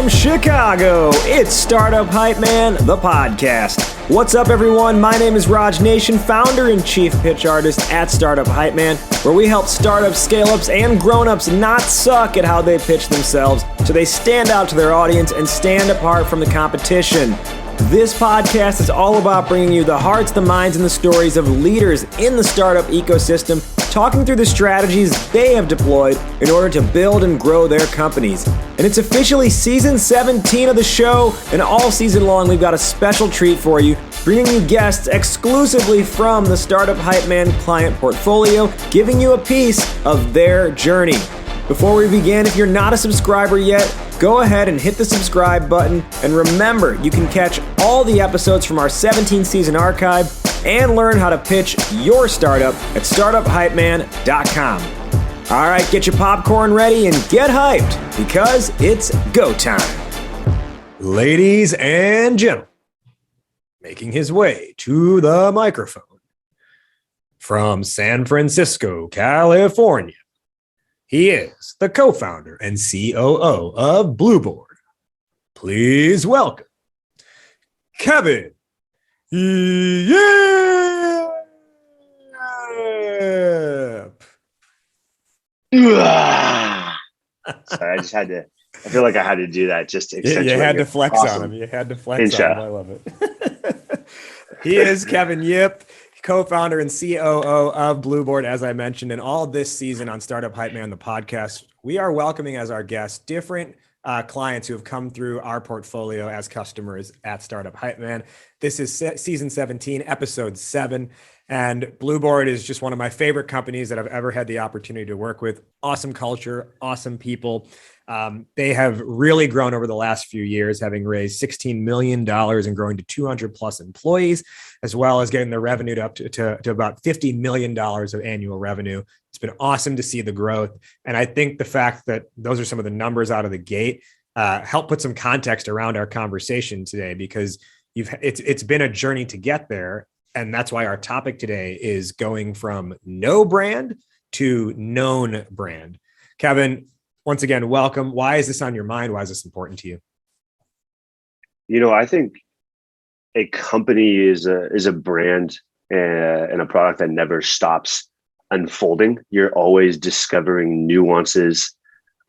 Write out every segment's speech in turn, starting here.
from Chicago, it's Startup Hypeman, the podcast. What's up, everyone? My name is Raj Nation, founder and chief pitch artist at Startup Hypeman, where we help startups, scale-ups, and grown-ups not suck at how they pitch themselves so they stand out to their audience and stand apart from the competition. This podcast is all about bringing you the hearts, the minds, and the stories of leaders in the startup ecosystem, talking through the strategies they have deployed in order to build and grow their companies. And it's officially season 17 of the show, and all season long we've got a special treat for you, bringing you guests exclusively from the Startup Hypeman client portfolio, giving you a piece of their journey. Before we begin, if you're not a subscriber yet, go ahead and hit the subscribe button. And remember, you can catch all the episodes from our 17 season archive and learn how to pitch your startup at startuphypeman.com. All right, get your popcorn ready and get hyped because it's go time. Ladies and gentlemen, making his way to the microphone from San Francisco, California, he is the co-founder and COO of Blueboard. Please welcome Kevin Yip. Sorry, I feel like I had to do that just to accentuate. You had to flex on him. You had to flex on him. I love it. He is Kevin Yip, co-founder and COO of Blueboard, as I mentioned. And all this season on Startup Hypeman, the podcast, we are welcoming as our guests different clients who have come through our portfolio as customers at Startup Hypeman. This is season 17, episode 7. And Blueboard is just one of my favorite companies that I've ever had the opportunity to work with. Awesome culture, awesome people. They have really grown over the last few years, having raised $16 million and growing to 200 plus employees, as well as getting their revenue up to about $50 million of annual revenue. It's been awesome to see the growth. And I think the fact that those are some of the numbers out of the gate help put some context around our conversation today, because it's been a journey to get there. And that's why our topic today is going from no brand to known brand. Kevin, once again, welcome. Why is this on your mind? Why is this important to you? You know, I think a company is a brand and a product that never stops unfolding. You're always discovering nuances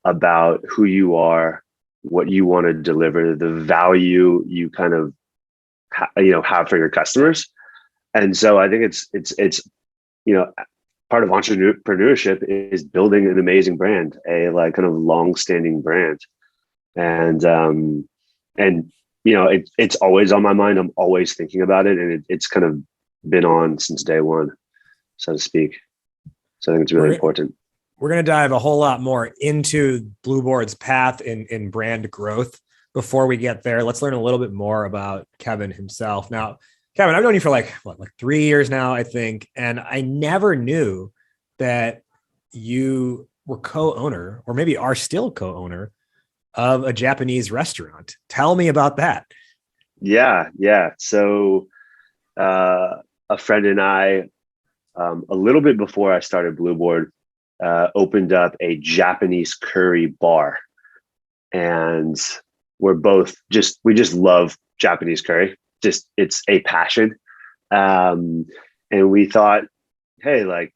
about who you are, what you want to deliver, the value you kind of have for your customers. And so I think it's part of entrepreneurship is building an amazing brand, a like kind of long-standing brand. And it's always on my mind. I'm always thinking about it, and it's kind of been on since day one, so to speak. So I think it's really important. We're going to dive a whole lot more into Blueboard's path in brand growth. Before we get there, let's learn a little bit more about Kevin himself. Now, Kevin, I've known you for like 3 years now, I think. And I never knew that you were co-owner, or maybe are still co-owner, of a Japanese restaurant. Tell me about that. Yeah. So a friend and I, a little bit before I started Blueboard, opened up a Japanese curry bar. And we just love Japanese curry. Just it's a passion. And we thought, hey, like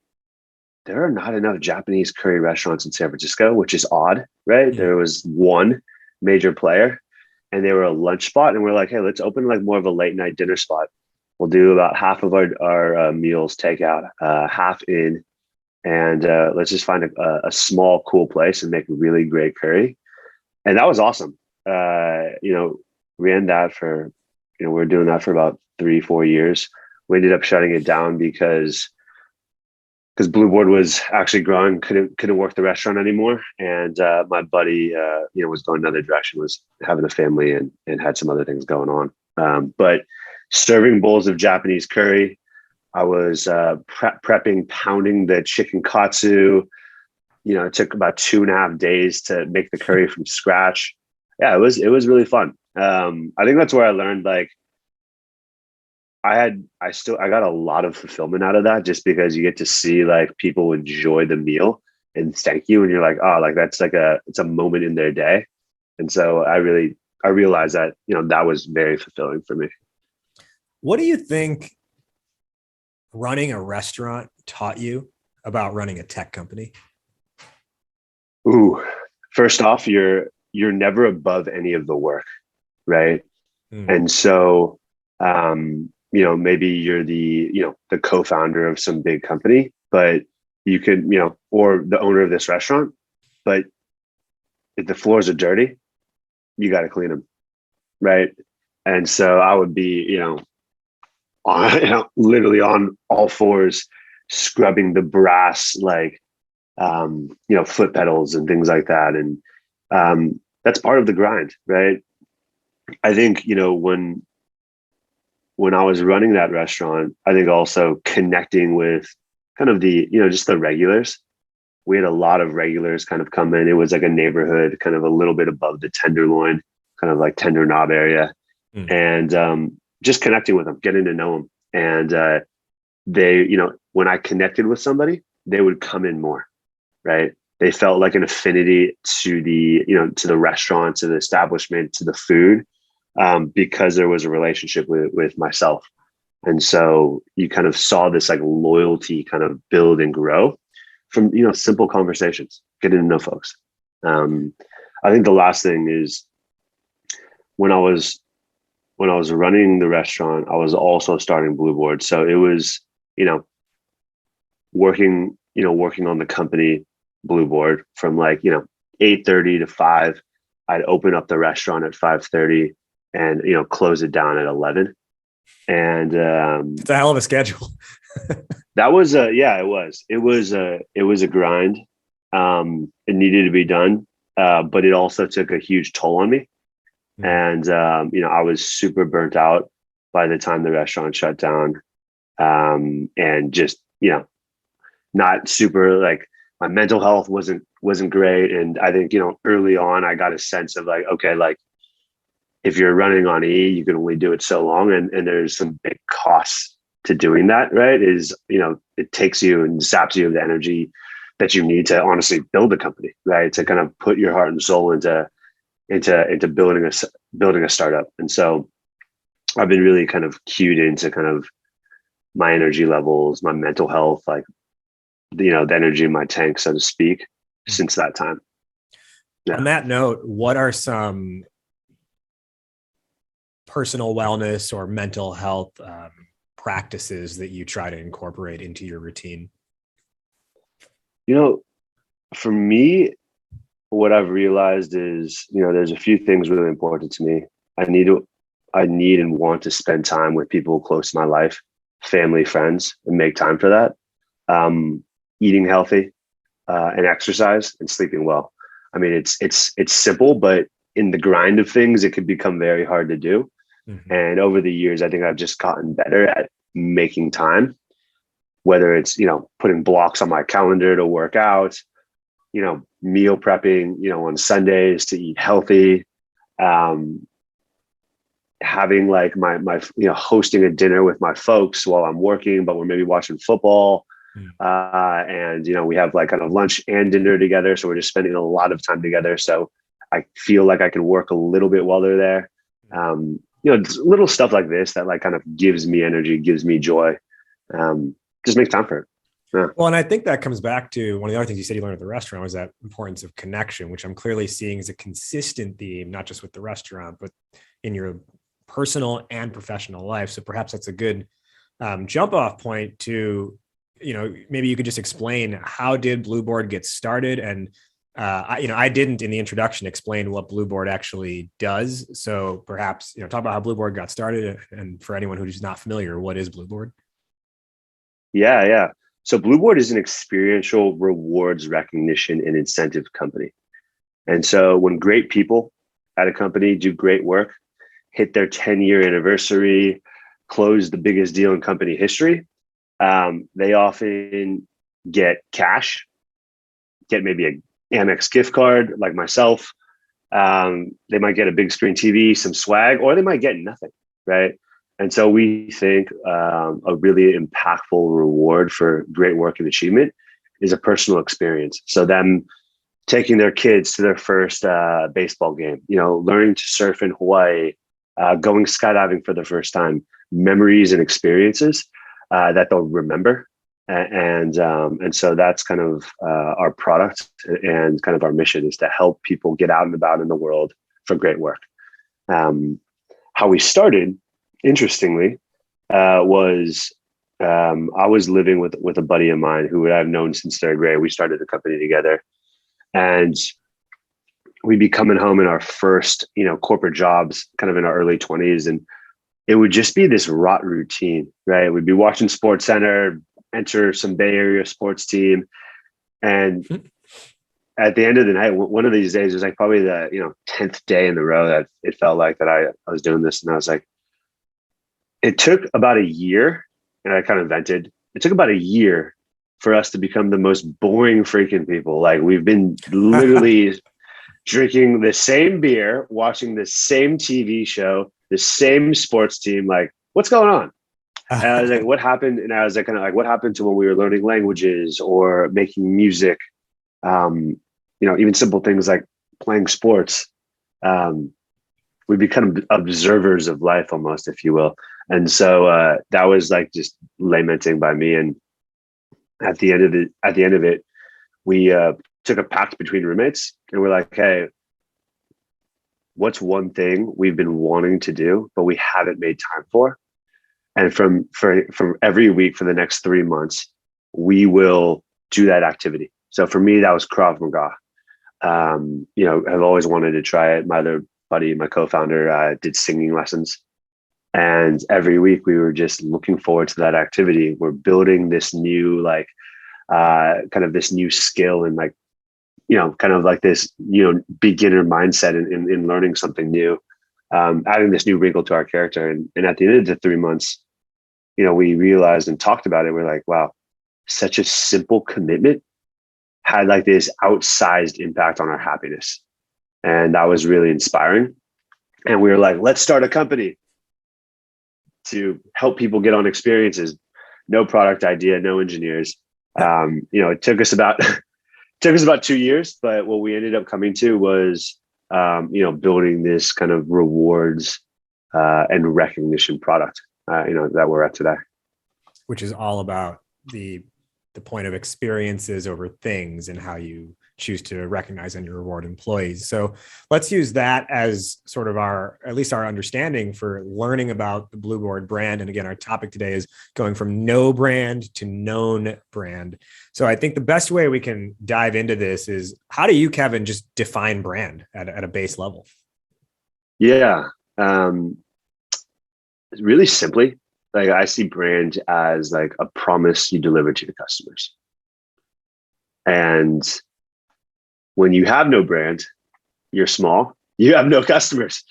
there are not enough Japanese curry restaurants in San Francisco, which is odd, right? Yeah. There was one major player and they were a lunch spot. And we're like, hey, let's open like more of a late night dinner spot. We'll do about half of our meals takeout, half in, and let's just find a small, cool place and make really great curry. And that was awesome. Ran that for, we were doing that for about 3-4 years. We ended up shutting it down because Blueboard was actually growing, couldn't work the restaurant anymore. And my buddy, was going another direction, was having a family and had some other things going on. But serving bowls of Japanese curry, I was pounding the chicken katsu. It took about 2.5 days to make the curry from scratch. Yeah, it was really fun. I think that's where I learned, like, I got a lot of fulfillment out of that, just because you get to see like people enjoy the meal and thank you. And you're like, oh, like that's like it's a moment in their day. And so I realized that, that was very fulfilling for me. What do you think running a restaurant taught you about running a tech company? Ooh, first off, you're never above any of the work, right? And so, maybe you're the co-founder of some big company, but you could, or the owner of this restaurant, but if the floors are dirty, you got to clean them, right? And so I would be, on, literally on all fours, scrubbing the brass, like, foot pedals and things like that. And that's part of the grind, right? I think, when I was running that restaurant, I think also connecting with kind of the, just the regulars. We had a lot of regulars kind of come in. It was like a neighborhood, kind of a little bit above the Tenderloin, kind of like Tender Knob area. And just connecting with them, getting to know them. And they, when I connected with somebody, they would come in more, right? They felt like an affinity to to the restaurant, to the establishment, to the food, because there was a relationship with myself. And so you kind of saw this like loyalty kind of build and grow from, simple conversations, getting to know folks. I think the last thing is when I was running the restaurant, I was also starting Blueboard. So it was, working on the company Blueboard from like, 8:30 to 5. I'd open up the restaurant at 5:30 and, close it down at 11. And it's a hell of a schedule. That was it was a grind. It needed to be done. But it also took a huge toll on me. And, I was super burnt out by the time the restaurant shut down. And just, not super, like, my mental health wasn't great. And I think, early on, I got a sense of like, okay, like if you're running on E, you can only do it so long. And there's some big costs to doing that, right? It takes you and zaps you of the energy that you need to honestly build a company, right? To kind of put your heart and soul into building a startup. And so I've been really kind of cued into kind of my energy levels, my mental health, like, the energy in my tank, so to speak, since that time. Yeah. On that note, what are some personal wellness or mental health practices that you try to incorporate into your routine? For me, what I've realized is, there's a few things really important to me. I need and want to spend time with people close to my life, family, friends, and make time for that. Eating healthy, and exercise and sleeping well. I mean, it's simple, but in the grind of things, it could become very hard to do. And over the years, I think I've just gotten better at making time, whether it's, putting blocks on my calendar to work out, meal prepping, on Sundays to eat healthy, having like my hosting a dinner with my folks while I'm working, but we're maybe watching football. And, we have like kind of lunch and dinner together. So we're just spending a lot of time together. So I feel like I can work a little bit while they're there. Little stuff like this that like kind of gives me energy, gives me joy. Just makes time for it. Yeah. Well, and I think that comes back to one of the other things you said you learned at the restaurant was that importance of connection, which I'm clearly seeing as a consistent theme, not just with the restaurant, but in your personal and professional life. So perhaps that's a good jump off point to, maybe you could just explain how did Blueboard get started? And, I didn't in the introduction explain what Blueboard actually does. So perhaps, talk about how Blueboard got started. And for anyone who's not familiar, what is Blueboard? Yeah. So Blueboard is an experiential rewards recognition and incentive company. And so when great people at a company do great work, hit their 10-year anniversary, close the biggest deal in company history, they often get cash, get maybe a Amex gift card like myself. They might get a big screen TV, some swag, or they might get nothing, right? And so we think a really impactful reward for great work and achievement is a personal experience. So them taking their kids to their first baseball game, learning to surf in Hawaii, going skydiving for the first time, memories and experiences that they'll remember. And so that's kind of our product and kind of our mission is to help people get out and about in the world for great work. How we started, interestingly, was I was living with a buddy of mine who I've known since third grade. We started the company together, and we'd be coming home in our first, corporate jobs, kind of in our early 20s, and it would just be this rot routine, right? We'd be watching Sports Center, enter some Bay Area sports team, and at the end of the night, one of these days, it was like probably the 10th day in the row that it felt like that I was doing this, and I was like, it took about a year, and I kind of vented. It took about a year for us to become the most boring freaking people. Like we've been literally drinking the same beer, watching the same TV show, the same sports team. Like, what's going on? And I was like, what happened? And I was like, kind of like, what happened to when we were learning languages or making music? Even simple things like playing sports. We become observers of life almost, if you will. And so that was like just lamenting by me. And at the end of it, we took a pact between roommates, and we're like, hey, what's one thing we've been wanting to do, but we haven't made time for? And from every week for the next 3 months, we will do that activity. So for me, that was Krav Maga. I've always wanted to try it. My other buddy, my co-founder, did singing lessons. And every week we were just looking forward to that activity. We're building this new, kind of this new skill and kind of like this, beginner mindset in learning something new, adding this new wrinkle to our character. And at the end of the 3 months, we realized and talked about it. We're like, wow, such a simple commitment had like this outsized impact on our happiness. And that was really inspiring. And we were like, let's start a company to help people get on experiences. No product idea, no engineers. It took us about 2 years, but what we ended up coming to was, building this kind of rewards and recognition product, that we're at today. Which is all about the point of experiences over things and how you choose to recognize and reward employees. So let's use that as sort of at least our understanding for learning about the Blueboard brand. And again, our topic today is going from no brand to known brand. So I think the best way we can dive into this is, how do you, Kevin, just define brand at a base level? Yeah. Really simply, like I see brand as like a promise you deliver to your customers. And when you have no brand, you're small, you have no customers.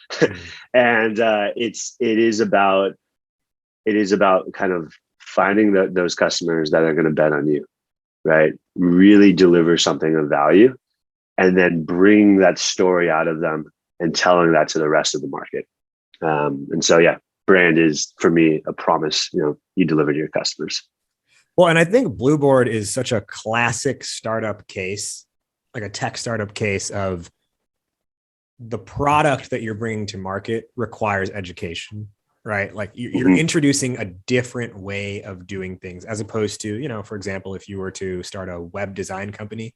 And it is about kind of finding those customers that are going to bet on you, right? Really deliver something of value, and then bring that story out of them and telling that to the rest of the market. And so, yeah, brand is for me a promise, you deliver to your customers. Well, and I think Blueboard is such a classic startup case, like a tech startup case of the product that you're bringing to market requires education, right? Like you're introducing a different way of doing things, as opposed to, for example, if you were to start a web design company,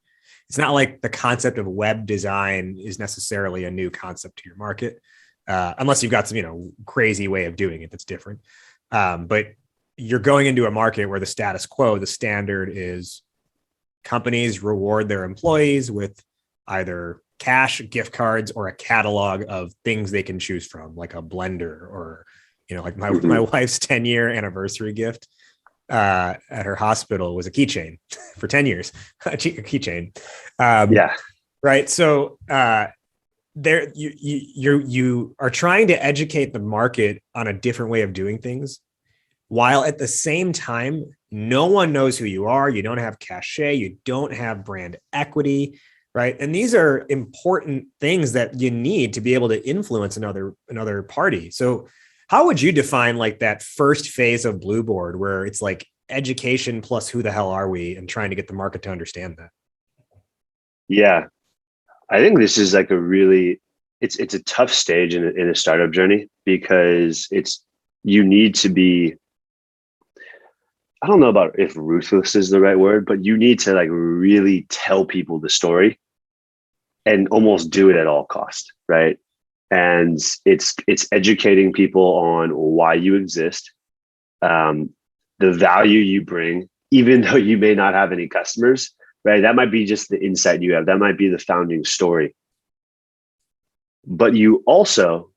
it's not like the concept of web design is necessarily a new concept to your market. Unless you've got some, crazy way of doing it that's different. But you're going into a market where the status quo, the standard is companies reward their employees with either cash, gift cards, or a catalog of things they can choose from, like a blender or, like my wife's 10-year anniversary gift at her hospital was a keychain for 10 years, a keychain. Yeah. Right. So, there you are trying to educate the market on a different way of doing things, while at the same time, no one knows who you are. You don't have cachet. You don't have brand equity, right? And these are important things that you need to be able to influence another party. So how would you define like that first phase of Blueboard, where it's like education plus who the hell are we, and trying to get the market to understand that? Yeah. I think this is like it's a tough stage in a startup journey, because you need to be, I don't know about if ruthless is the right word, but you need to like really tell people the story and almost do it at all cost, right? And it's educating people on why you exist, the value you bring, even though you may not have any customers, right? That might be just the insight you have. That might be the founding story. But you also,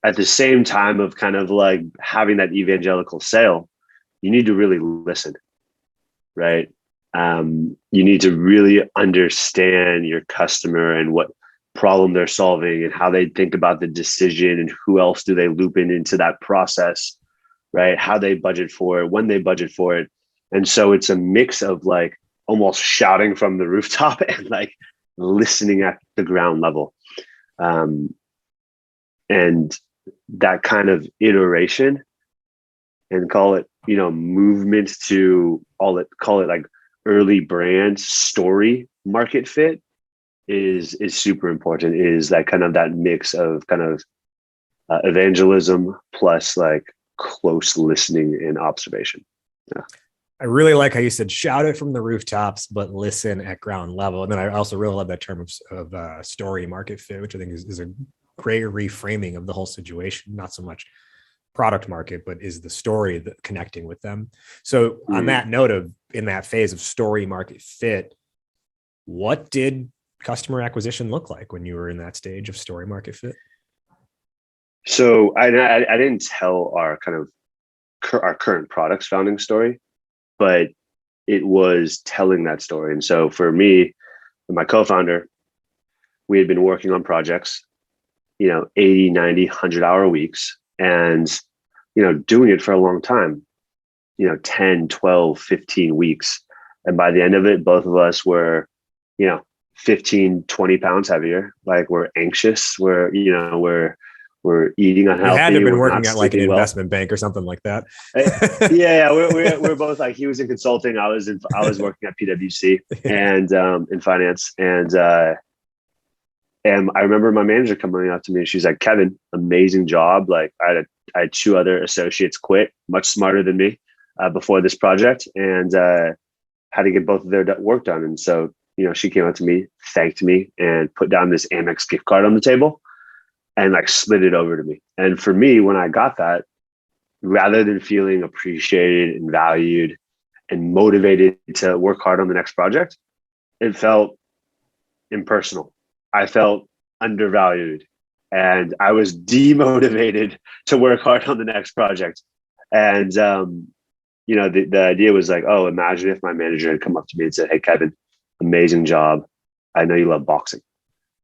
at the same time of kind of like having that evangelical sale, you need to really listen, right? You need to really understand your customer and what problem they're solving and how they think about the decision and who else do they loop into that process, right? How they budget for it, when they budget for it. And so it's a mix of like almost shouting from the rooftop and like listening at the ground level. And that kind of iteration, and call it, movement to call it like early brand story market fit is super important. Is that kind of that mix of kind of evangelism plus like close listening and observation. Yeah. I really like how you said shout it from the rooftops, but listen at ground level. And then I also really love that term of story market fit, which I think is a great reframing of the whole situation. Not so much product market, but is the story that connecting with them. So on that note of in that phase of story market fit, what did customer acquisition look like when you were in that stage of story market fit? So I didn't tell our kind of our current product's founding story, but it was telling that story. And so for me and my co-founder, we had been working on projects, 80, 90, 100-hour weeks, and, doing it for a long time, 10, 12, 15 weeks. And by the end of it, both of us were, 15, 20 pounds heavier. Like we're anxious. We're eating unhealthy. You had to have been working at like an investment bank or something like that. Yeah. We're both like, he was in consulting. I was working at PwC and in finance. And I remember my manager coming up to me and she's like, Kevin, amazing job. Like I had two other associates quit, much smarter than me, before this project, and had to get both of their work done. And so, she came up to me, thanked me, and put down this Amex gift card on the table and like slid it over to me. And for me, when I got that, rather than feeling appreciated and valued and motivated to work hard on the next project, it felt impersonal. I felt undervalued and I was demotivated to work hard on the next project. And, the idea was like, oh, imagine if my manager had come up to me and said, hey, Kevin, amazing job. I know you love boxing.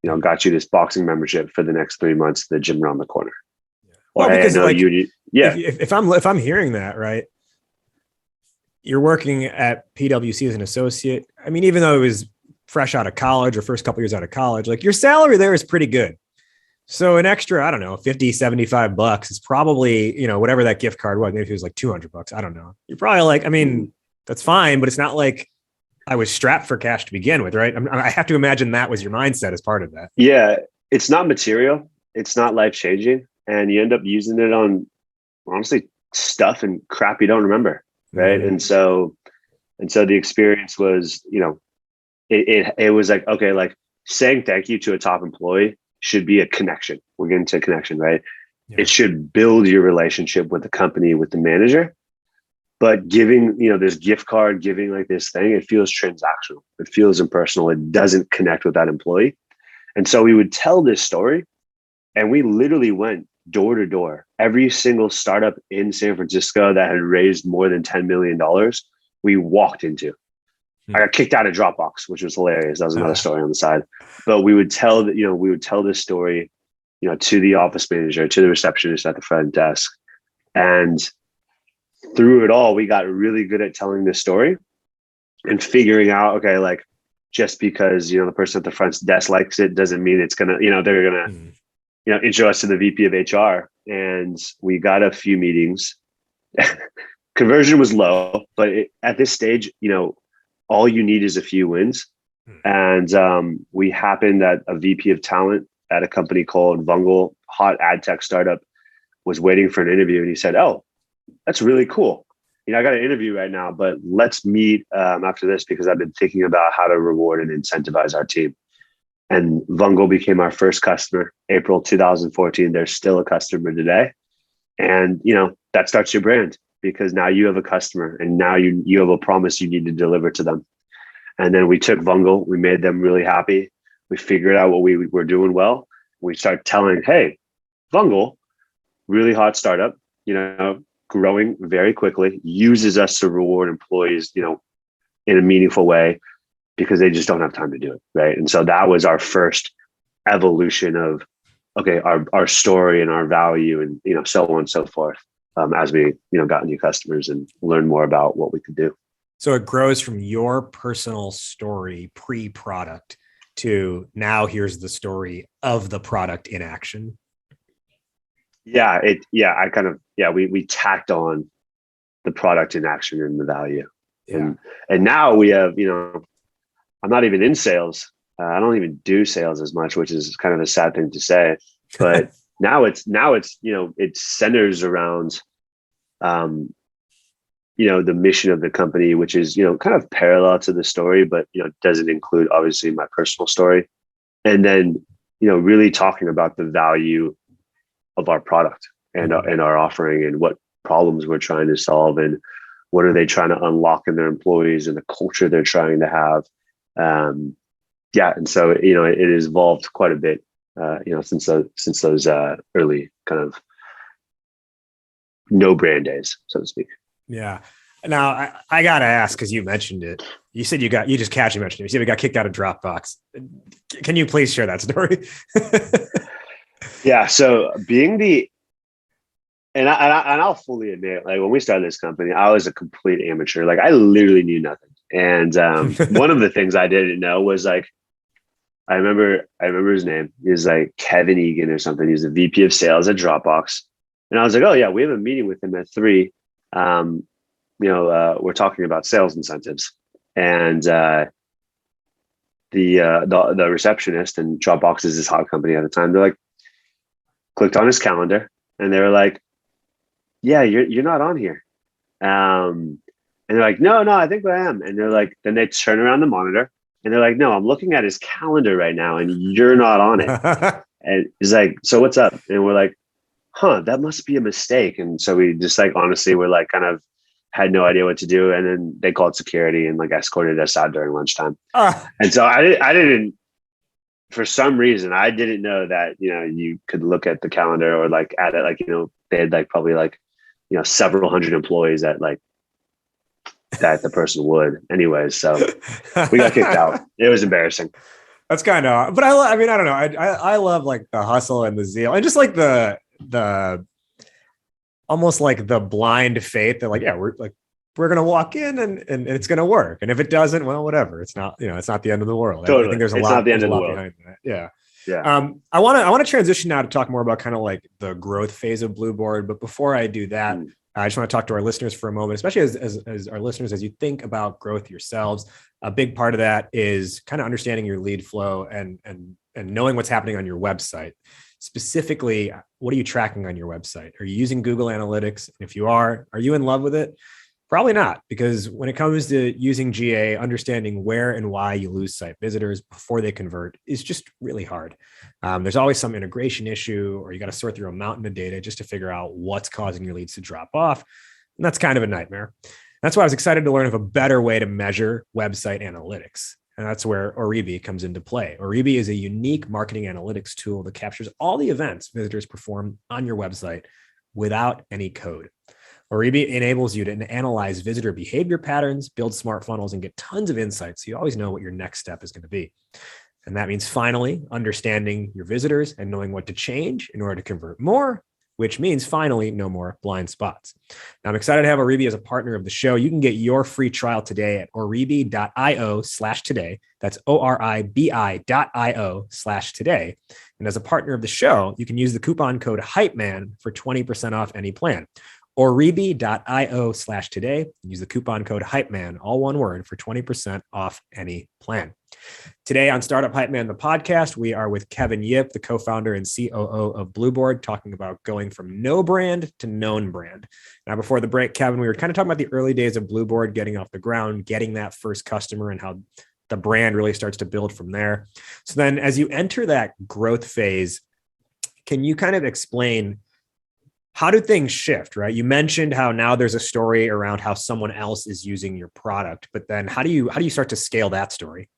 Got you this boxing membership for the next 3 months to the gym around the corner. Well, or, because hey, like, yeah. If I'm hearing that, right, you're working at PwC as an associate. I mean, even though it was fresh out of college or first couple years out of college, like your salary there is pretty good. So an extra, I don't know, $50, $75 is probably, whatever that gift card was. Maybe it was like $200. I don't know. You're probably like, I mean, that's fine, but it's not like I was strapped for cash to begin with, right? I have to imagine that was your mindset as part of that. Yeah. It's not material. It's not life-changing. And you end up using it on, honestly, stuff and crap you don't remember. Right. Mm-hmm. And so the experience was, it was like, okay, like saying thank you to a top employee should be a connection. We're getting to a connection, right? Yeah. It should build your relationship with the company, with the manager. But giving, this gift card, giving like this thing, it feels transactional. It feels impersonal. It doesn't connect with that employee. And so we would tell this story, and we literally went door to door. Every single startup in San Francisco that had raised more than $10 million, we walked into. I got kicked out of Dropbox, which was hilarious. That was another story on the side. But we would tell this story, to the office manager, to the receptionist at the front desk. And through it all, we got really good at telling this story and figuring out, okay, like just because, the person at the front desk likes it doesn't mean it's going to, they're going to, intro us to the VP of HR. And we got a few meetings. Conversion was low, but at this stage, all you need is a few wins And we happened that a VP of talent at a company called Vungle, hot ad tech startup, was waiting for an interview. And he said, "Oh, that's really cool. I got an interview right now, but let's meet after this because I've been thinking about how to reward and incentivize our team." And Vungle became our first customer, April 2014. They're still a customer today. And, that starts your brand because now you have a customer and now you have a promise you need to deliver to them. And then we took Vungle, we made them really happy. We figured out what we were doing well. We started telling, hey, Vungle, really hot startup, growing very quickly, uses us to reward employees, in a meaningful way because they just don't have time to do it. Right. And so that was our first evolution of, okay, our story and our value and, so on and so forth, as we, got new customers and learned more about what we could do. So it grows from your personal story pre-product to now here's the story of the product in action. We tacked on the product in action and the value. Yeah. And now we have, I'm not even in sales. I don't even do sales as much, which is kind of a sad thing to say, but now it's, it centers around, the mission of the company, which is, kind of parallel to the story, but, doesn't include obviously my personal story. And then, really talking about the value of our product and our offering and what problems we're trying to solve and what are they trying to unlock in their employees and the culture they're trying to have. And so, it has evolved quite a bit, since those early kind of no brand days, so to speak. Yeah. Now I got to ask, cause you mentioned it. You said you just casually mentioned it. You said we got kicked out of Dropbox. Can you please share that story? Yeah. So and I'll fully admit, like when we started this company, I was a complete amateur. Like I literally knew nothing. And one of the things I didn't know was like, I remember his name. He was like Kevin Egan or something. He's the VP of sales at Dropbox. And I was like, oh yeah, we have a meeting with him at 3. We're talking about sales incentives. And the receptionist, and Dropbox is this hot company at the time, they're like, clicked on his calendar and they were like, yeah, you're not on here. And they're like, no, I think I am. And they're like, then they turn around the monitor and they're like, no, I'm looking at his calendar right now and you're not on it. And he's like, so what's up? And we're like, that must be a mistake. And so we just like, honestly, we're like kind of had no idea what to do. And then they called security and like escorted us out during lunchtime. And so I didn't, for some reason, I didn't know that, you could look at the calendar or like at it, like, they had like probably like, several hundred employees that the person would anyways. So we got kicked out. It was embarrassing. That's kind of, but I mean, I don't know. I love like the hustle and the zeal and just like the almost like the blind faith that like, yeah, we're going to walk in and it's going to work. And if it doesn't, well, whatever. It's not, it's not the end of the world. Totally. I think there's a lot behind that. Yeah. Yeah. I want to transition now to talk more about kind of like the growth phase of Blueboard. But before I do that, I just want to talk to our listeners for a moment, especially as our listeners, as you think about growth yourselves. A big part of that is kind of understanding your lead flow and knowing what's happening on your website. Specifically, what are you tracking on your website? Are you using Google Analytics? And if you are you in love with it? Probably not, because when it comes to using GA, understanding where and why you lose site visitors before they convert is just really hard. There's always some integration issue, or you got to sort through a mountain of data just to figure out what's causing your leads to drop off. And that's kind of a nightmare. That's why I was excited to learn of a better way to measure website analytics. And that's where Oribi comes into play. Oribi is a unique marketing analytics tool that captures all the events visitors perform on your website without any code. Oribi enables you to analyze visitor behavior patterns, build smart funnels, and get tons of insights so you always know what your next step is going to be. And that means finally understanding your visitors and knowing what to change in order to convert more, which means finally no more blind spots. Now, I'm excited to have Oribi as a partner of the show. You can get your free trial today at oribi.io/today. That's oribi.io/today. And as a partner of the show, you can use the coupon code HYPEMAN for 20% off any plan. Oribi.io/today. Use the coupon code Hypeman, all one word, for 20% off any plan. Today on Startup Hypeman, the podcast, we are with Kevin Yip, the co-founder and COO of Blueboard, talking about going from no brand to known brand. Now, before the break, Kevin, we were kind of talking about the early days of Blueboard, getting off the ground, getting that first customer, and how the brand really starts to build from there. So then as you enter that growth phase, can you kind of explain how do things shift, right? You mentioned how now there's a story around how someone else is using your product, but then how do you start to scale that story?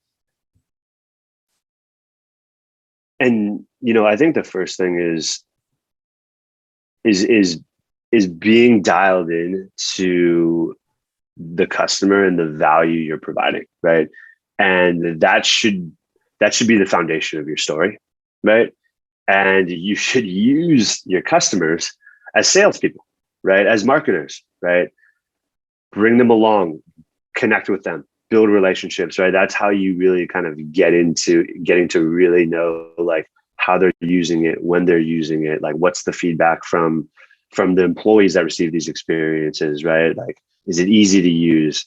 And, I think the first thing is being dialed in to the customer and the value you're providing, right? And that should be the foundation of your story, right? And you should use your customers as salespeople, right? As marketers, right? Bring them along, connect with them, build relationships, right? That's how you really kind of get into getting to really know like how they're using it, when they're using it, like what's the feedback from the employees that receive these experiences, right? Like, is it easy to use?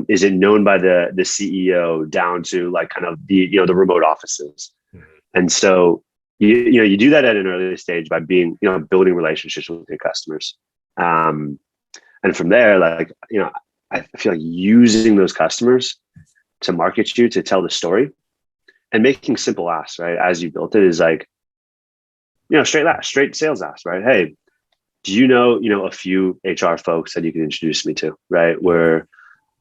Is it known by the CEO down to like kind of the remote offices? Mm-hmm. And so you do that at an early stage by being building relationships with your customers, and from there, like I feel like using those customers to market you, to tell the story, and making simple asks, right? As you built it is like, straight sales asks, right? Hey, do you know a few HR folks that you can introduce me to, right? Where,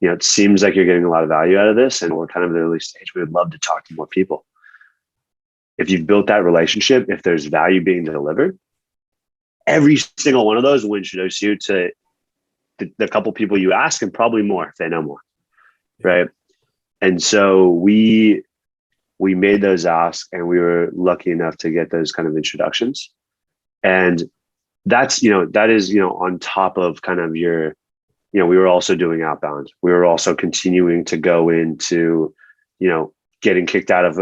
it seems like you're getting a lot of value out of this and we're kind of at the early stage. We would love to talk to more people. If you've built that relationship, if there's value being delivered, every single one of those will introduce you to the couple people you ask, and probably more if they know more, right? And so we made those asks, and we were lucky enough to get those kind of introductions. And that is on top of kind of your, we were also doing outbound. We were also continuing to go into, getting kicked out of,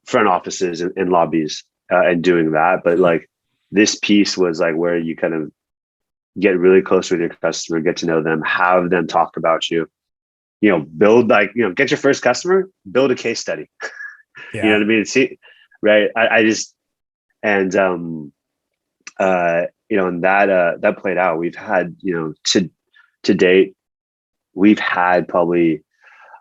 front offices and lobbies and doing that. But like this piece was like where you kind of get really close with your customer, get to know them, have them talk about you, build like, get your first customer, build a case study. Yeah. You know what I mean? See, right. I just, and, and that played out. We've had, to date, we've had probably,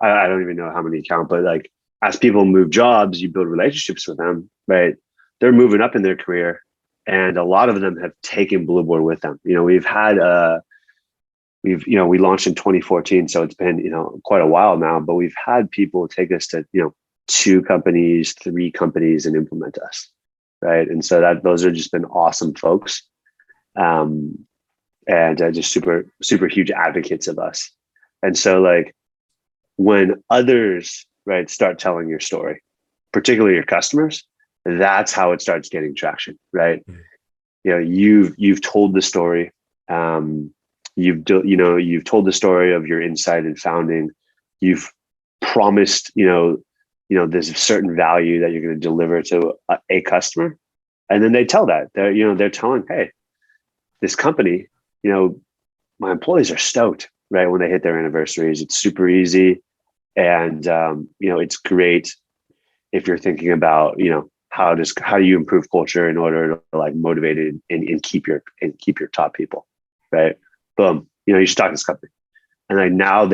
I don't even know how many count, but like as people move jobs, you build relationships with them, right? They're moving up in their career. And a lot of them have taken Blueboard with them. We've had, we launched in 2014. So it's been, quite a while now, but we've had people take us to, 2 companies, 3 companies and implement us. Right. And so those are just been awesome folks. And just super, super huge advocates of us. And so like when others, right, start telling your story, particularly your customers, that's how it starts getting traction, right? Mm-hmm. You've told the story. You've told the story of your insight and founding. You've promised, there's a certain value that you're going to deliver to a customer, and then they tell that they're telling, hey, this company, my employees are stoked, right? When they hit their anniversaries, it's super easy, and it's great if you're thinking about, how do you improve culture in order to like motivate it and keep your top people, right? Boom, you should talk to this company, and like now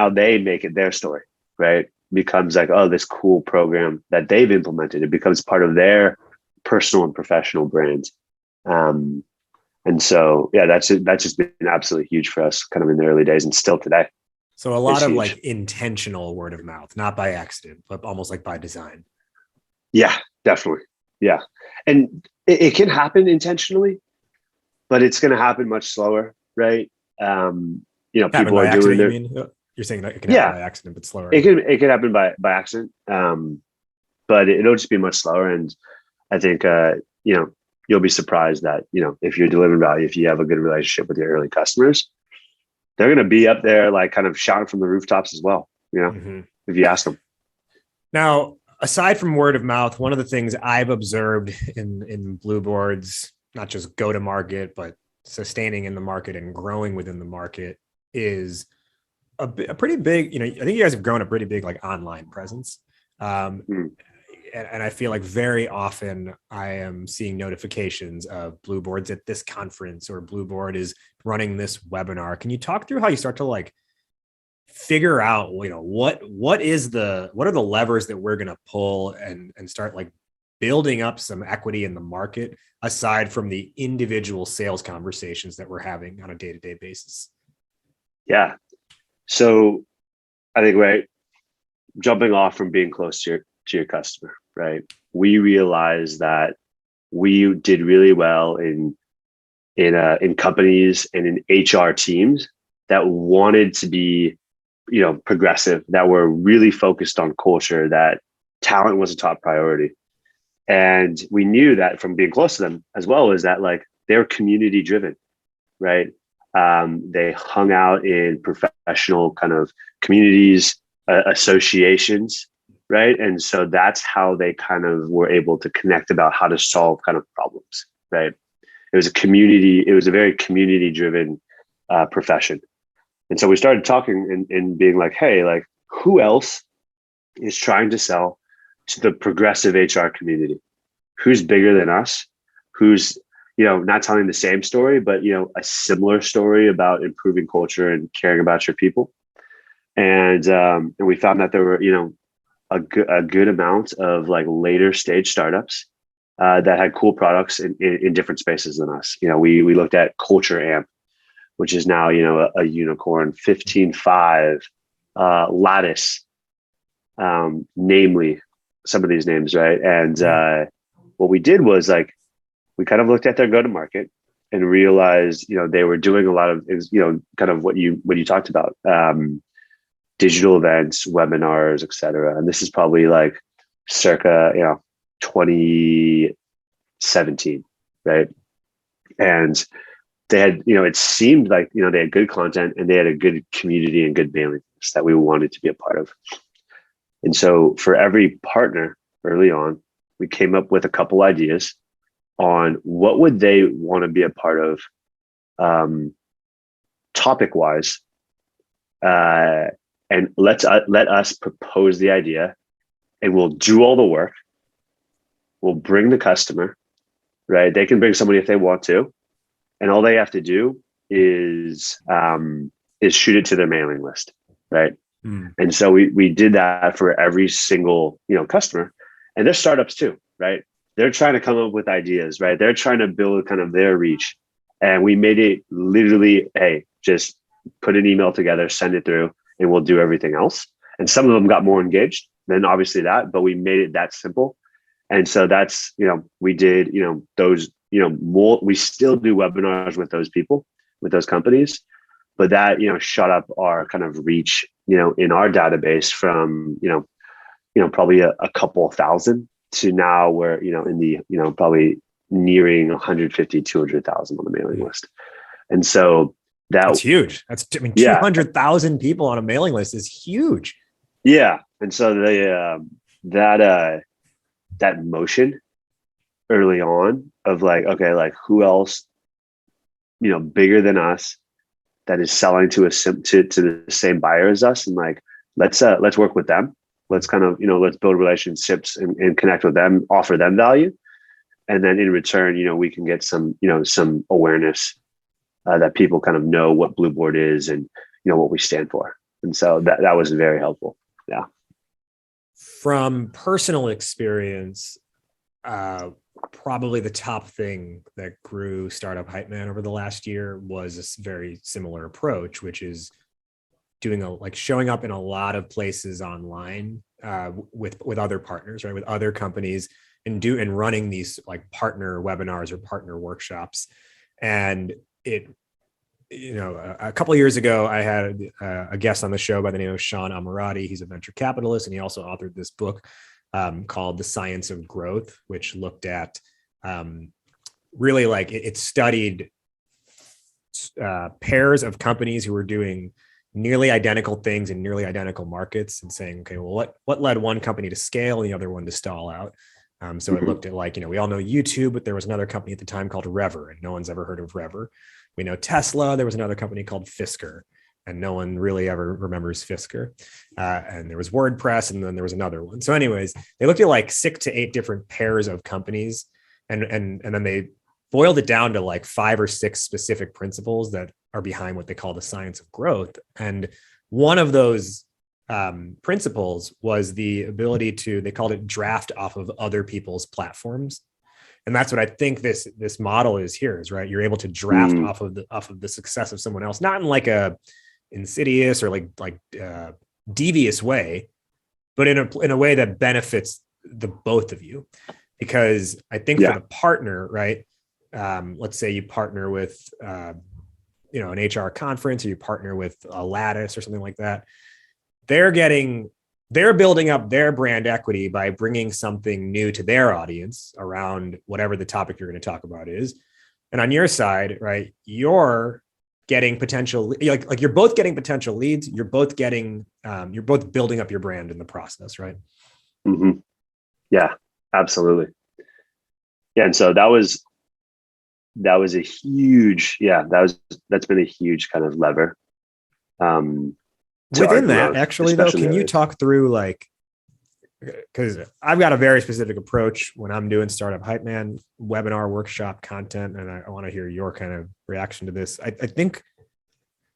they make it their story, right? Becomes like, oh, this cool program that they've implemented. It becomes part of their personal and professional brand. And so, yeah, that's just been absolutely huge for us kind of in the early days and still today. So a lot of like intentional word of mouth, not by accident, but almost like by design. Yeah, definitely. Yeah. And it can happen intentionally, but it's going to happen much slower, right? People are doing their... You're saying that it can happen by accident, but slower. It can happen by accident, but it'll just be much slower. And I think, you'll be surprised that, if you're delivering value, if you have a good relationship with your early customers, they're going to be up there, like kind of shouting from the rooftops as well, mm-hmm. if you ask them. Now, aside from word of mouth, one of the things I've observed in Blueboard's not just go to market, but sustaining in the market and growing within the market is a pretty big, I think you guys have grown a pretty big like online presence. And I feel like very often I am seeing notifications of Blueboard's at this conference or Blueboard is running this webinar. Can you talk through how you start to like figure out, what are the levers that we're going to pull and start like building up some equity in the market aside from the individual sales conversations that we're having on a day-to-day basis? Yeah. So I think, right, jumping off from being close to your customer, right? We realized that we did really well in companies and in HR teams that wanted to be, progressive, that were really focused on culture, that talent was a top priority. And we knew that from being close to them, as well as that, like, they're community driven, right? They hung out in professional kind of communities, associations, right? And so that's how they kind of were able to connect about how to solve kind of problems, right? It was a very community driven profession. And so we started talking and being like, hey, like, who else is trying to sell to the progressive HR community? Who's bigger than us? Who's, not telling the same story, but, a similar story about improving culture and caring about your people. And we found that there were, a good amount of like later stage startups that had cool products in different spaces than us. We looked at Culture Amp, which is now, a unicorn, 15.5, Lattice, namely some of these names, right? And what we did was like, we kind of looked at their go-to-market and realized, they were doing a lot of things, kind of what you talked about, digital events, webinars, et cetera. And this is probably like circa, 2017, right? And they had, it seemed like, they had good content and they had a good community and good mailing list that we wanted to be a part of. And so for every partner early on, we came up with a couple ideas on what would they want to be a part of, topic wise, and let us propose the idea, and we'll do all the work. We'll bring the customer, right? They can bring somebody if they want to, and all they have to do is shoot it to their mailing list, right? And so we did that for every single customer, and they're startups too, right? They're trying to come up with ideas, right? They're trying to build kind of their reach, and we made it literally, hey, just put an email together, send it through, and we'll do everything else. And some of them got more engaged than obviously that, but we made it that simple. And so that's, we did, those, more, we still do webinars with those people, with those companies, but that, shut up our kind of reach, in our database from, probably a couple thousand to now we're, in the, probably nearing 150, 200,000 on the mailing list. And so that's huge. That's, 200,000 people on a mailing list is huge. Yeah. And so that motion early on of like, okay, like who else, bigger than us that is selling to the same buyer as us, and like, let's work with them. Let's kind of, let's build relationships and connect with them, offer them value. And then in return, we can get some awareness that people kind of know what Blueboard is and, what we stand for. And so that was very helpful. Yeah. From personal experience, probably the top thing that grew Startup Hypeman over the last year was a very similar approach, which is showing up in a lot of places online with other partners, right? With other companies and running these like partner webinars or partner workshops. And a couple of years ago, I had a guest on the show by the name of Sean Amirati. He's a venture capitalist, and he also authored this book called The Science of Growth, which looked at really like it studied pairs of companies who were doing nearly identical things in nearly identical markets and saying, okay, well, what led one company to scale and the other one to stall out? So it looked at like, we all know YouTube, but there was another company at the time called Rever, and no one's ever heard of Rever. We know Tesla. There was another company called Fisker, and no one really ever remembers Fisker. And there was WordPress, and then there was another one. So anyways, they looked at like 6 to 8 different pairs of companies, and then they boiled it down to like 5 or 6 specific principles that are behind what they call the science of growth. And one of those principles was the ability to, they called it draft off of other people's platforms. And that's what I think this model is here, is right. You're able to draft off of the success of someone else, not in like a insidious or like devious way, but in a way that benefits the both of you. Because I think for the partner, right? Let's say you partner with an HR conference, or you partner with a Lattice or something like that. They're building up their brand equity by bringing something new to their audience around whatever the topic you're going to talk about is. And on your side, right, you're getting potential, like you're both getting potential leads. You're both getting, you're both building up your brand in the process, right? Mm-hmm. Yeah, absolutely. Yeah. And so that was a huge, that's been a huge kind of lever. Within that, actually, though, can you talk through like, because I've got a very specific approach when I'm doing Startup Hypeman webinar, workshop content, and I want to hear your kind of reaction to this. I think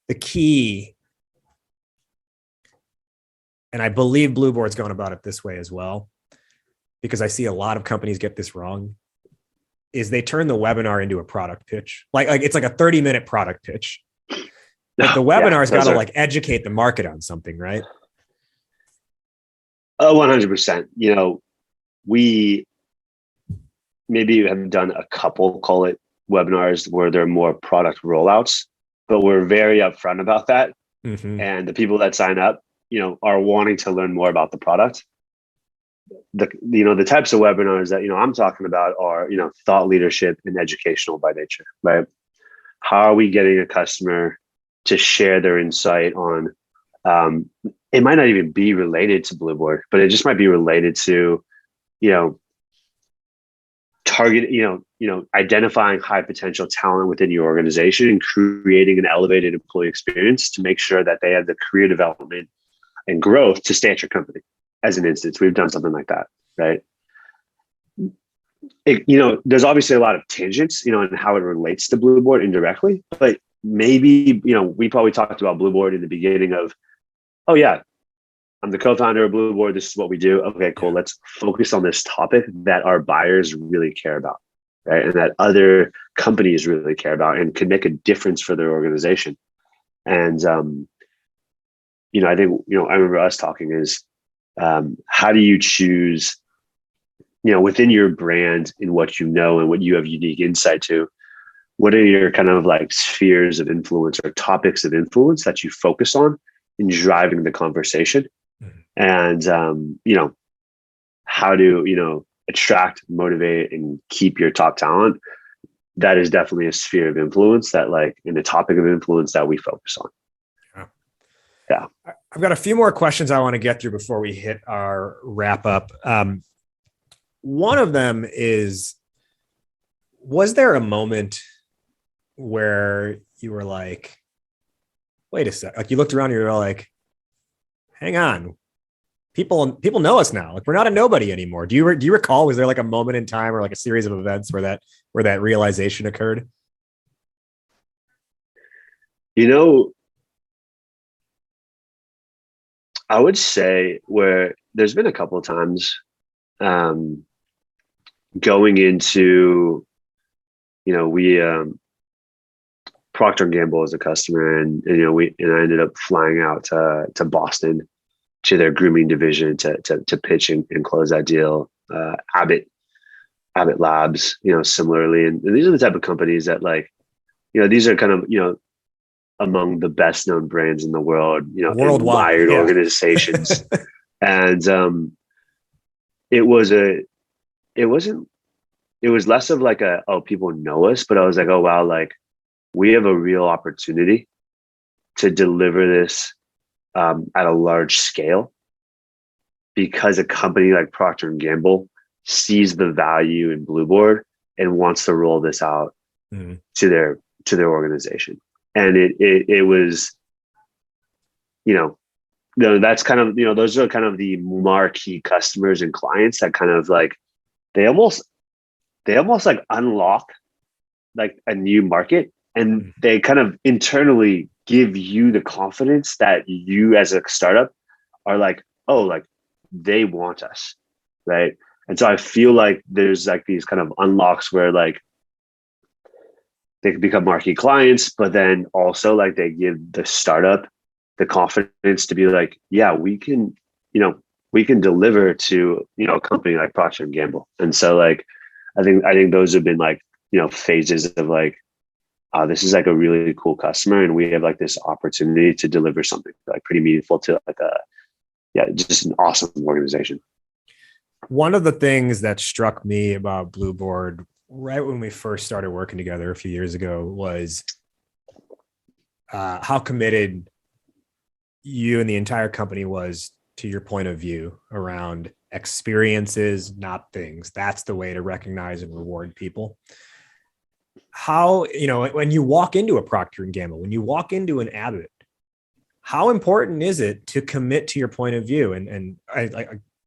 the key, and I believe Blueboard's going about it this way as well, because I see a lot of companies get this wrong, is they turn the webinar into a product pitch. Like it's like a 30-minute product pitch. But the webinar's got to like educate the market on something, right? 100%. We maybe have done a couple, call it webinars, where they're more product rollouts, but we're very upfront about that. Mm-hmm. And the people that sign up, are wanting to learn more about the product. The types of webinars that, I'm talking about are, thought leadership and educational by nature, right? How are we getting a customer to share their insight on, it might not even be related to Blueboard, but it just might be related to, target, identifying high potential talent within your organization and creating an elevated employee experience to make sure that they have the career development and growth to stay at your company. As an instance, we've done something like that, right? There's obviously a lot of tangents, in how it relates to Blueboard indirectly, but maybe, we probably talked about Blueboard in the beginning of, oh yeah, I'm the co-founder of Blueboard. This is what we do. Okay, cool. Let's focus on this topic that our buyers really care about, right? And that other companies really care about and can make a difference for their organization. And, I think, I remember us talking is, how do you choose, within your brand and what and what you have unique insight to, what are your kind of like spheres of influence or topics of influence that you focus on in driving the conversation? And, how to, attract, motivate, and keep your top talent. That is definitely a sphere of influence that in the topic of influence that we focus on. Yeah. I've got a few more questions I want to get through before we hit our wrap up. One of them is, was there a moment where you were like, wait a sec, like you looked around and you were like, hang on, people know us now. Like we're not a nobody anymore. Do you recall, was there like a moment in time or like a series of events where that realization occurred? I would say where there's been a couple of times going into, we Procter & Gamble as a customer, and I ended up flying out to Boston to their grooming division to pitch and close that deal. Abbott Labs, similarly, and these are the type of companies that these are kind of among the best known brands in the world, worldwide organizations. And it was less of like people know us, but I was like, oh wow, like we have a real opportunity to deliver this at a large scale, because a company like Procter & Gamble sees the value in Blueboard and wants to roll this out to their organization. And it was, that's kind of, those are kind of the marquee customers and clients that kind of like, they almost like unlock like a new market, and they kind of internally give you the confidence that you as a startup are like, oh, like they want us, right? And so I feel like there's like these kind of unlocks where like they can become marquee clients, but then also like they give the startup the confidence to be like, yeah, we can deliver to, a company like Procter & Gamble. And so like, I think those have been like, phases of like, this is like a really cool customer, and we have like this opportunity to deliver something like pretty meaningful to like just an awesome organization. One of the things that struck me about Blueboard right when we first started working together a few years ago was how committed you and the entire company was to your point of view around experiences, not things. That's the way to recognize and reward people. How, when you walk into a Procter & Gamble, when you walk into an Abbott, how important is it to commit to your point of view? And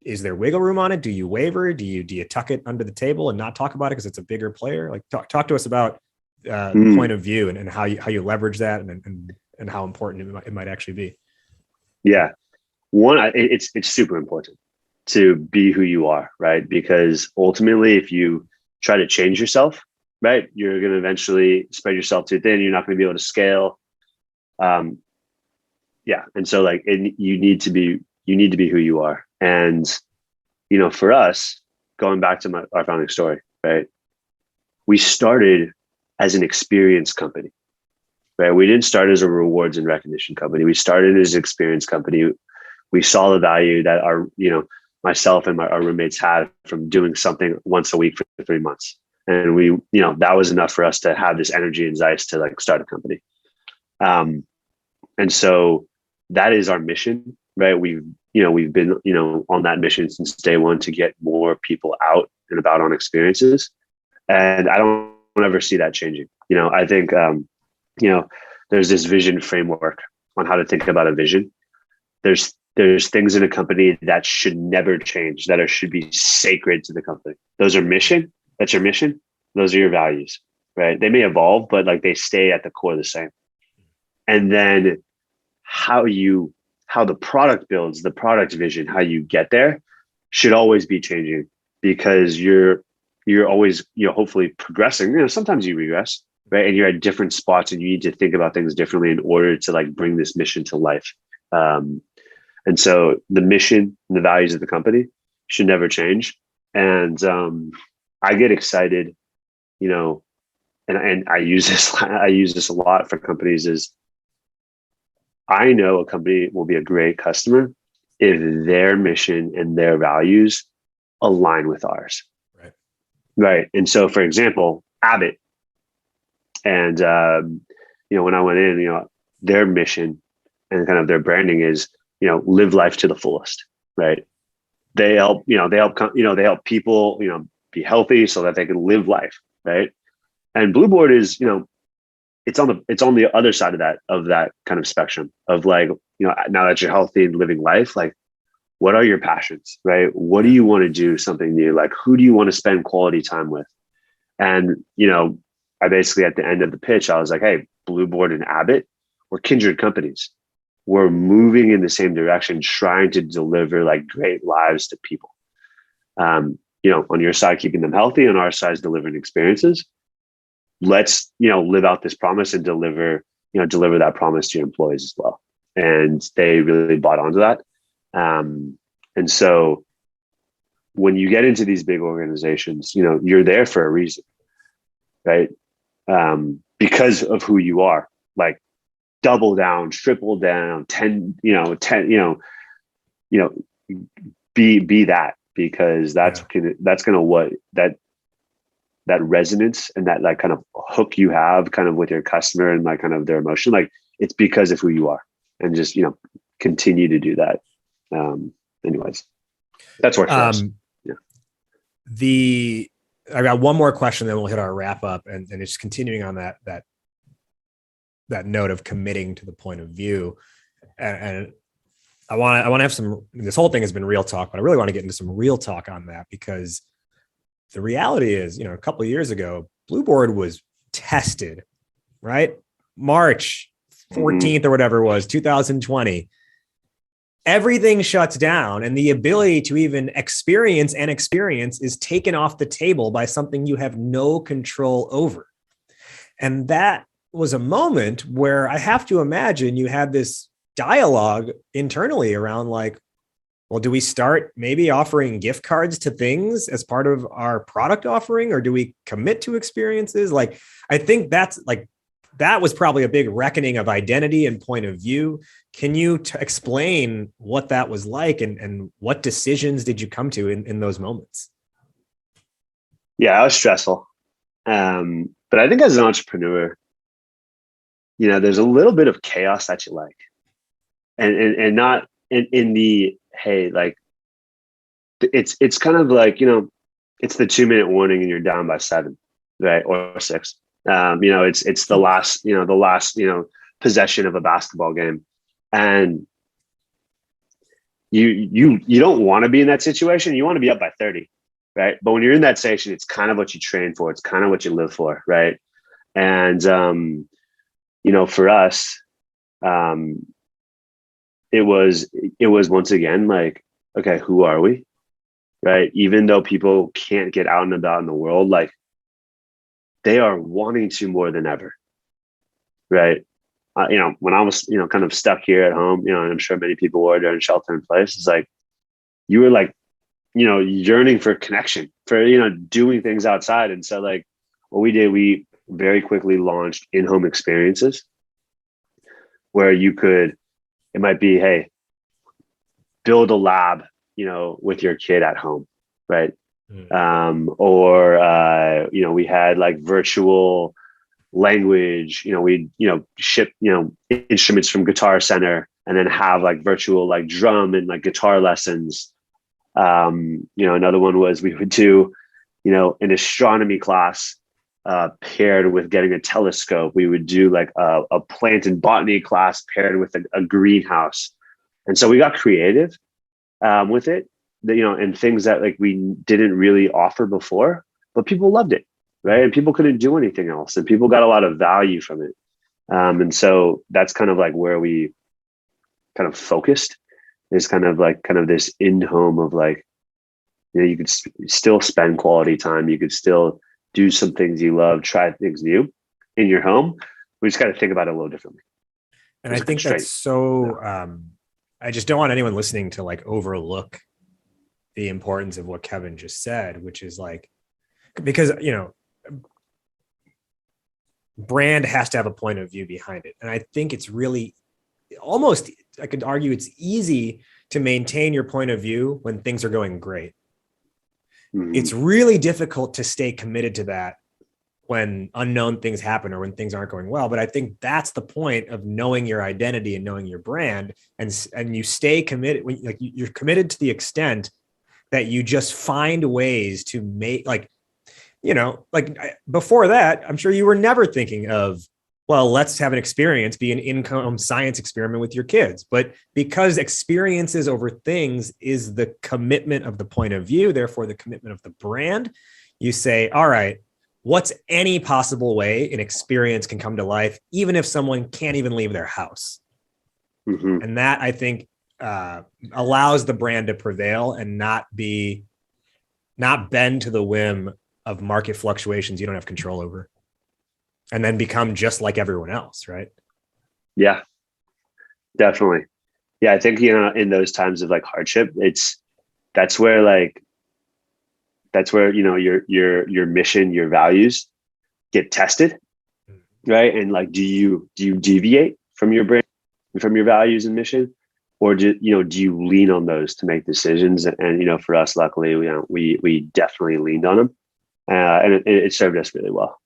is there wiggle room on it? Do you waver? Do you tuck it under the table and not talk about it because it's a bigger player? Like talk to us about the point of view and how you leverage that and how important it might actually be. Yeah. One, it's super important to be who you are, right? Because ultimately, if you try to change yourself, right, you're going to eventually spread yourself too thin. You're not going to be able to scale. And so like you need to be who you are. And for us, going back to our founding story, right, we started as an experience company, right? We didn't start as a rewards and recognition company. We started as an experience company. We saw the value that myself and our roommates had from doing something once a week for 3 months. And we, that was enough for us to have this energy and zeitgeist to like start a company. And so that is our mission, right? We've been, on that mission since day one to get more people out and about on experiences. And I don't ever see that changing. I think, there's this vision framework on how to think about a vision. There's things in a company that should never change, that should be sacred to the company. Those are mission. That's your mission. Those are your values, right? They may evolve, but like they stay at the core the same. And then how the product builds, the product vision, how you get there should always be changing, because you're always, hopefully progressing. Sometimes you regress, right? And you're at different spots and you need to think about things differently in order to like bring this mission to life. And so the mission and the values of the company should never change. And I get excited, and I use this a lot for companies, is I know a company will be a great customer if their mission and their values align with ours. Right. And so, for example, Abbott, and, when I went in, their mission and kind of their branding is, live life to the fullest, right? They help people, be healthy so that they can live life, right? And Blueboard is, it's on the other side of that kind of spectrum of like, now that you're healthy and living life, like, what are your passions, right? What do you want to do something new? Like, who do you want to spend quality time with? And, I basically, at the end of the pitch, I was like, hey, Blueboard and Abbott, we're kindred companies. We're moving in the same direction, trying to deliver like great lives to people. On your side, keeping them healthy, on our side, delivering experiences. Let's, live out this promise and deliver that promise to your employees as well. And they really bought onto that. And so when you get into these big organizations, you're there for a reason, right? Because of who you are, like double down, triple down, 10, be that, because that's that resonance and that like kind of hook you have kind of with your customer and like kind of their emotion, like it's because of who you are, and just, continue to do that. Anyways, that's worked for us. Yeah. I got one more question, then we'll hit our wrap up, and it's continuing on that note of committing to the point of view. And I want to have some, this whole thing has been real talk, but I really want to get into some real talk on that, because the reality is, a couple of years ago, Blueboard was tested, right? March 14th or whatever it was, 2020. Everything shuts down, and the ability to even experience is taken off the table by something you have no control over. And that was a moment where I have to imagine you had this dialogue internally around like, well, do we start maybe offering gift cards to things as part of our product offering, or do we commit to experiences? Like, I think that was probably a big reckoning of identity and point of view. Can you explain what that was like, and what decisions did you come to in those moments? Yeah, it was stressful. But I think as an entrepreneur, there's a little bit of chaos that you like, and not in the, hey, like it's kind of like, it's the 2-minute warning and you're down by 7, right? Or 6. It's the last possession of a basketball game. And you don't want to be in that situation. You want to be up by 30, right? But when you're in that station, it's kind of what you train for. It's kind of what you live for, right? And for us, it was once again like, okay, who are we, right? Even though people can't get out and about in the world, like they are wanting to more than ever, right? When I was, kind of stuck here at home, and I'm sure many people were during shelter in place, it's like, you were like, yearning for connection, for, doing things outside. And so like what we did, we very quickly launched in-home experiences where it might be, hey, build a lab, with your kid at home, right? Or we had like virtual language, we'd, ship, instruments from Guitar Center, and then have like virtual like drum and like guitar lessons. Another one was we would do, an astronomy class paired with getting a telescope. We would do like a plant and botany class paired with a greenhouse. And so we got creative with it, and things that like we didn't really offer before, but people loved it, right? And people couldn't do anything else, and people got a lot of value from it. And so that's kind of like where we kind of focused, is kind of this in-home of like, you could still spend quality time. You could still do some things you love, try things new in your home. We just got to think about it a little differently. And I think that's so, I just don't want anyone listening to like overlook the importance of what Kevin just said, which is like, because, brand has to have a point of view behind it. And I think it's really almost, I could argue it's easy to maintain your point of view when things are going great. It's really difficult to stay committed to that when unknown things happen or when things aren't going well. But I think that's the point of knowing your identity and knowing your brand, and you stay committed when you're committed to the extent that you just find ways to make before that, I'm sure you were never thinking of, well, let's have an experience, be an in-home science experiment with your kids. But because experiences over things is the commitment of the point of view, therefore the commitment of the brand, you say, all right, what's any possible way an experience can come to life, even if someone can't even leave their house? And that, I think, allows the brand to prevail and not bend to the whim of market fluctuations you don't have control over, and then become just like everyone else, right? Yeah, definitely. Yeah, I think, in those times of like hardship, that's where your mission, your values get tested, right? And like, do you deviate from your brand, from your values and mission, or do you lean on those to make decisions? And for us, luckily, we definitely leaned on them, and it served us really well.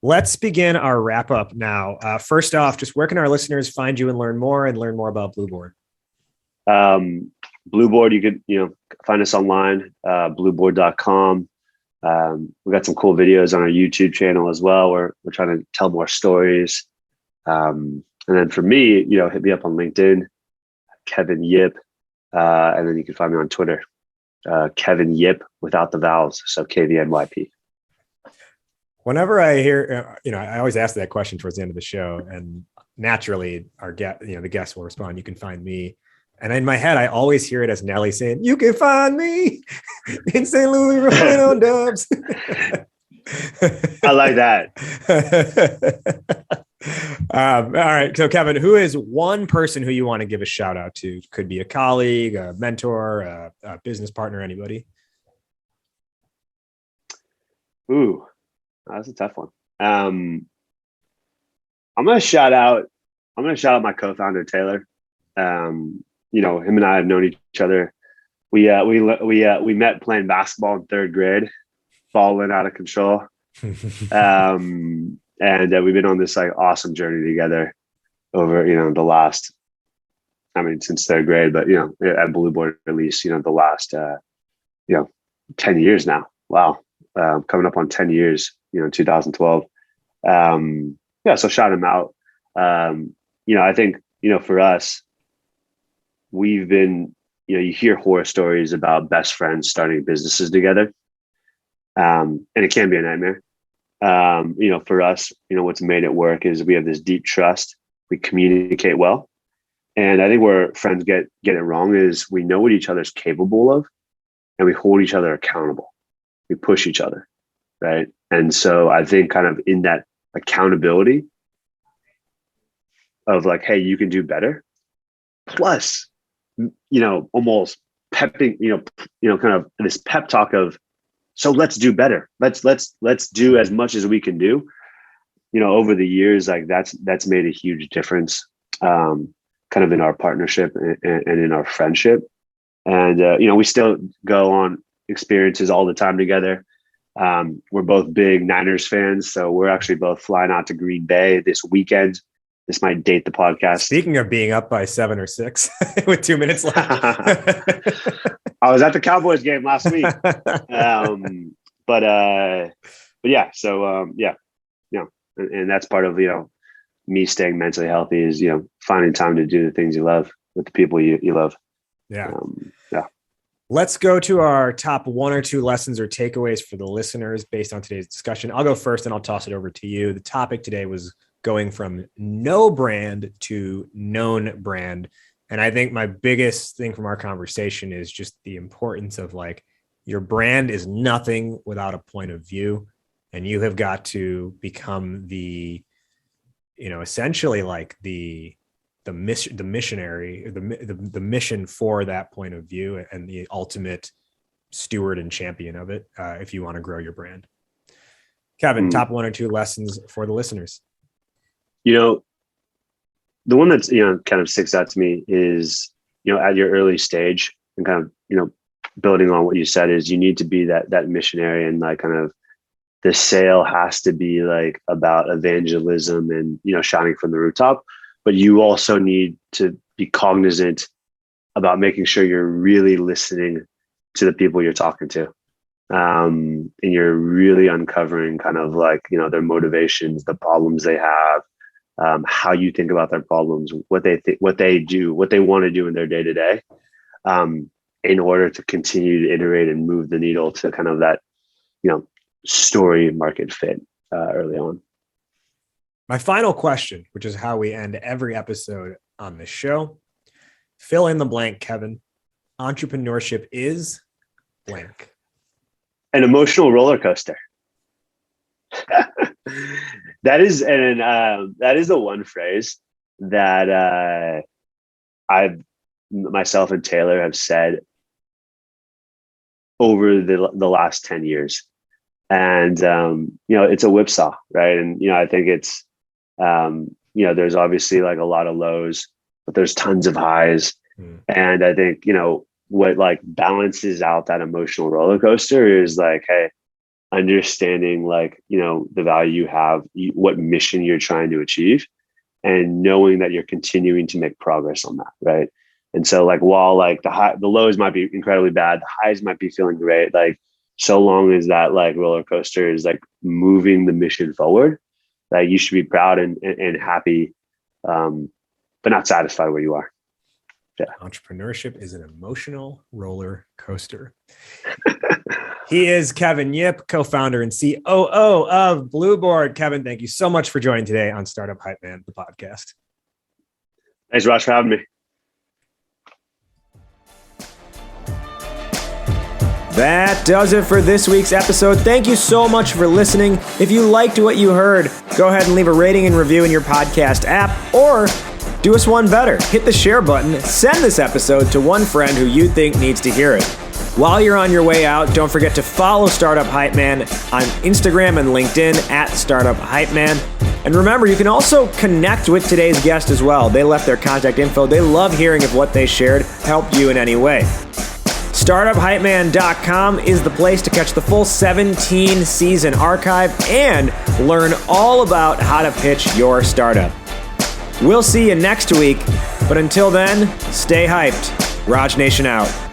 Let's begin our wrap up now. First off, just where can our listeners find you and learn more about Blueboard? Blueboard, you could, find us online, blueboard.com. We got some cool videos on our YouTube channel as well. We're trying to tell more stories. And then for me, hit me up on LinkedIn, Kevin Yip. And then you can find me on Twitter, Kevin Yip without the vowels. So KVNYP. Whenever I hear, I always ask that question towards the end of the show, and naturally the guest will respond, you can find me. And in my head, I always hear it as Nelly saying, you can find me in St. Louis rolling on dubs. I like that. All right. So Kevin, who is one person who you want to give a shout out to? Could be a colleague, a mentor, a business partner, anybody. Ooh, that's a tough one. I'm going to shout out my co-founder, Taylor. Him and I have known each other. We met playing basketball in third grade, balling out of control. And we've been on this awesome journey together over, the last, since third grade, but, at Blueboard, at least, the last, 10 years now. Wow. Coming up on 10 years, 2012. So shout him out. I think, for us, we've been, you hear horror stories about best friends starting businesses together. And it can be a nightmare. For us, what's made it work is we have this deep trust. We communicate well. And I think where friends get it wrong is we know what each other's capable of, and we hold each other accountable. We push each other, right? And so I think kind of in that accountability of hey, you can do better. Plus, almost pepping, kind of this pep talk of, so let's do better. Let's do as much as we can do. Over the years, that's made a huge difference, kind of in our partnership and in our friendship. And we still go on experiences all the time together. We're both big Niners fans, so we're actually both flying out to Green Bay this weekend. This might date the podcast. Speaking of being up by 7 or 6 with 2 minutes left. I was at the Cowboys game last week. But yeah, so and that's part of, me staying mentally healthy is, finding time to do the things you love with the people you love. Yeah. Yeah. Let's go to our top 1 or 2 lessons or takeaways for the listeners based on today's discussion. I'll go first and I'll toss it over to you. The topic today was going from no brand to known brand. And I think my biggest thing from our conversation is just the importance of your brand is nothing without a point of view. And you have got to become the, essentially the missionary, the mission for that point of view and the ultimate steward and champion of it, if you want to grow your brand. Kevin, top 1 or 2 lessons for the listeners. The one that's, kind of sticks out to me is, at your early stage and kind of, building on what you said is you need to be that missionary, and kind of the sale has to be about evangelism and, shouting from the rooftop, but you also need to be cognizant about making sure you're really listening to the people you're talking to. And you're really uncovering kind of their motivations, the problems they have, how you think about their problems, what they do, what they want to do in their day to day, in order to continue to iterate and move the needle to kind of that, story market fit early on. My final question, which is how we end every episode on this show. Fill in the blank, Kevin. Entrepreneurship is blank. An emotional roller coaster. That is the one phrase that I've myself and Taylor have said over the last 10 years. And it's a whipsaw, right? And I think it's there's obviously a lot of lows, but there's tons of highs. And I think what balances out that emotional roller coaster is hey, understanding the value you have, what mission you're trying to achieve, and knowing that you're continuing to make progress on that, right? And so like while like the lows might be incredibly bad, the highs might be feeling great. Like so long as that like roller coaster is like moving the mission forward, that you should be proud and happy, but not satisfied where you are. Yeah. Entrepreneurship is an emotional roller coaster. He is Kevin Yip, co-founder and COO of Blueboard. Kevin, thank you so much for joining today on Startup Hypeman, the podcast. Thanks, Raj, for having me. That does it for this week's episode. Thank you so much for listening. If you liked what you heard, go ahead and leave a rating and review in your podcast app, or do us one better. Hit the share button. Send this episode to one friend who you think needs to hear it. While you're on your way out, don't forget to follow Startup Hypeman on Instagram and LinkedIn at Startup Hypeman. And remember, you can also connect with today's guest as well. They left their contact info. They love hearing if what they shared helped you in any way. StartupHypeman.com is the place to catch the full 17-season archive and learn all about how to pitch your startup. We'll see you next week, but until then, stay hyped. Raj Nation out.